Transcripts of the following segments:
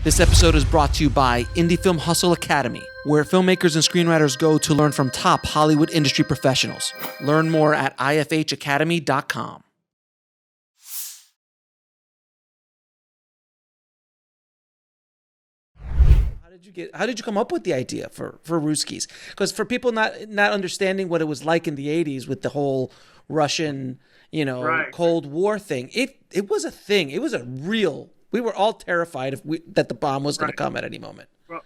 This episode is brought to you by Indie Film Hustle Academy, where filmmakers and screenwriters go to learn from top Hollywood industry professionals. Learn more at ifhacademy.com. How did you come up with the idea for Russkies? Because for people not understanding what it was like in the 80s with the whole Russian, Right. Cold War thing, it was a thing. It was a real. We were all terrified that the bomb was going to come at any moment. Well,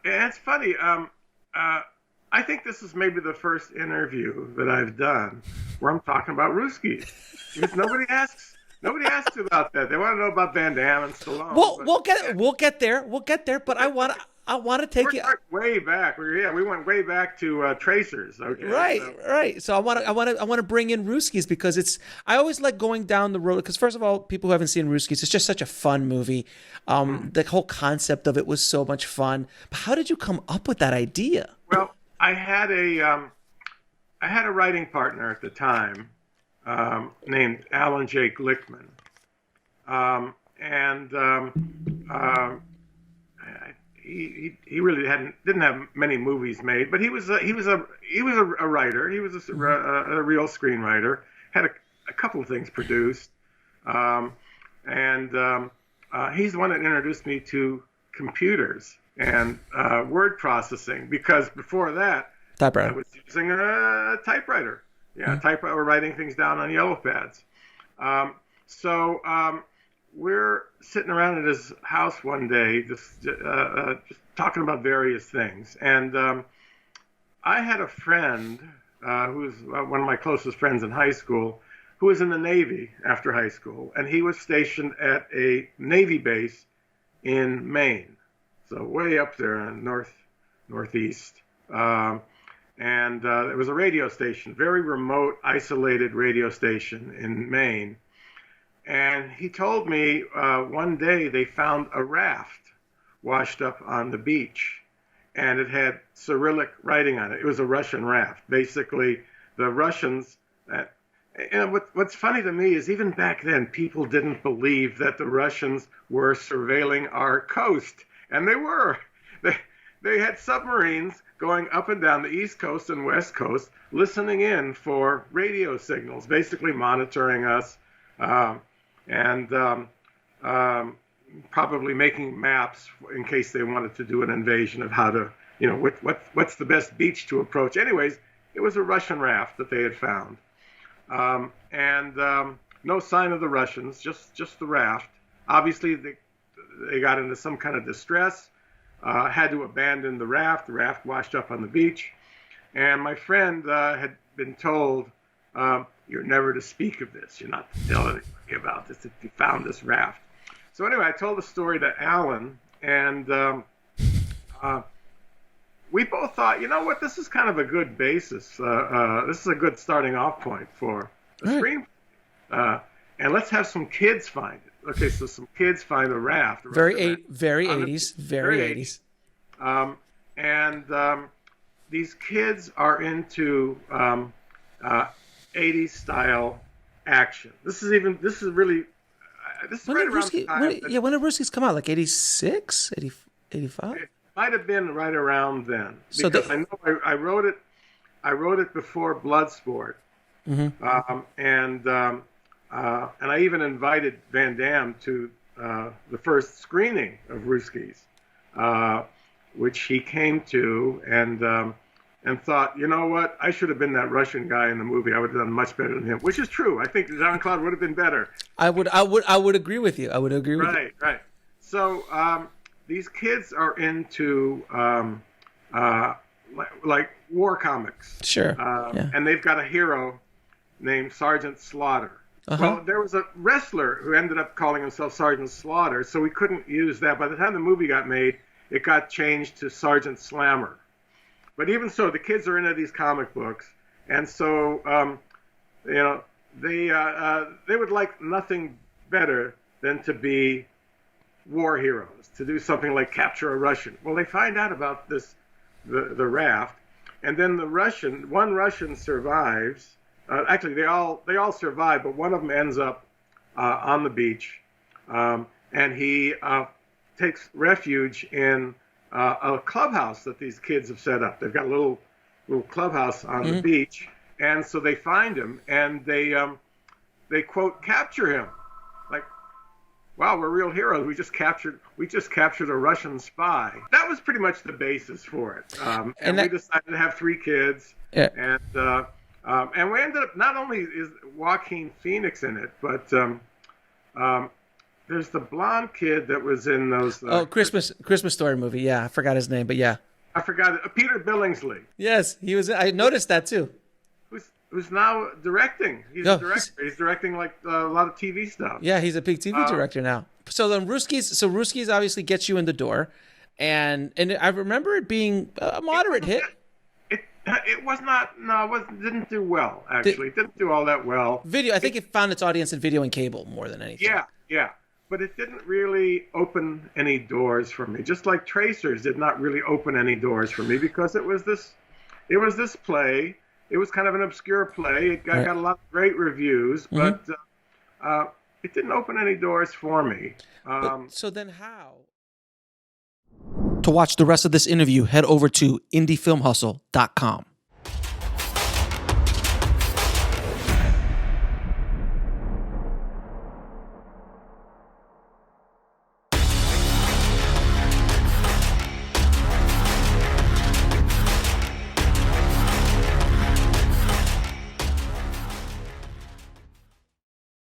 it's funny. I think this is maybe the first interview that I've done where I'm talking about Russkies, because nobody asks about that. They want to know about Van Damme and Stallone. Well, we'll get there. But I want to take you way back. We went way back to Tracers. Okay. Right. So I want to bring in Russkies because I always like going down the road because first of all, people who haven't seen Russkies, it's just such a fun movie. The whole concept of it was so much fun. But how did you come up with that idea? Well, I had a writing partner at the time named Alan J. Glickman, he really didn't have many movies made, but he was a writer. He was a real screenwriter. Had a couple of things produced, he's the one that introduced me to computers and word processing, because before that I was using a typewriter. Typewriter, writing things down on yellow pads. So we're sitting around at his house one day, just talking about various things. And I had a friend who was one of my closest friends in high school, who was in the Navy after high school, and he was stationed at a Navy base in Maine, so way up there in northeast. And it was a radio station, very remote, isolated radio station in Maine. And he told me one day they found a raft washed up on the beach, and it had Cyrillic writing on it. It was a Russian raft. Basically, the Russians. What's funny to me is even back then, people didn't believe that the Russians were surveilling our coast, and they were. They had submarines going up and down the East Coast and West Coast, listening in for radio signals, basically monitoring us, and probably making maps in case they wanted to do an invasion of how to, what's the best beach to approach. Anyways, it was a Russian raft that they had found, no sign of the Russians, just the raft. Obviously, they got into some kind of distress. Had to abandon the raft. The raft washed up on the beach. And my friend had been told, you're never to speak of this. You're not to tell anybody about this if you found this raft. So anyway, I told the story to Alan, and we both thought, you know what, this is kind of a good basis. This is a good starting off point for a screenplay. And let's have some kids find it. Okay, so some kids find a raft. Very 80s. These kids are into 80s style action. This is right around the time. When did Russkies come out? Like 86, 85? It might have been right around then. Because I know I wrote it before Bloodsport. Mm-hmm. And I even invited Van Damme to the first screening of Russkies, which he came to and thought, you know what, I should have been that Russian guy in the movie. I would have done much better than him, which is true. I think Jean-Claude would have been better. I would agree with you. Right. So these kids are into like war comics. Sure. And they've got a hero named Sergeant Slaughter. Uh-huh. Well, there was a wrestler who ended up calling himself Sergeant Slaughter, so we couldn't use that. By the time the movie got made, it got changed to Sergeant Slammer. But even so, the kids are into these comic books, and so they would like nothing better than to be war heroes, to do something like capture a Russian. Well, they find out about the raft, and then one Russian survives. Actually, they all survive, but one of them ends up on the beach, and he takes refuge in a clubhouse that these kids have set up. They've got a little clubhouse on the beach, and so they find him and they quote capture him, like, wow, we're real heroes. We just captured a Russian spy. That was pretty much the basis for it. And we decided to have 3 kids, and we ended up, not only is Joaquin Phoenix in it, but there's the blonde kid that was in those. Christmas Story movie. Yeah, I forgot his name, but yeah. I forgot it. Peter Billingsley. Yes, he was. I noticed that too. Who's now directing. He's a director. He's directing like a lot of TV stuff. Yeah, he's a big TV director now. So then Russkies obviously gets you in the door, and I remember it being a moderate hit. It was not. No, it didn't do well. Actually, it didn't do all that well. Video. I think it found its audience in video and cable more than anything. Yeah. But it didn't really open any doors for me. Just like Tracers did not really open any doors for me, because it was this play. It was kind of an obscure play. It got a lot of great reviews, but it didn't open any doors for me. So then how? To watch the rest of this interview, head over to indiefilmhustle.com.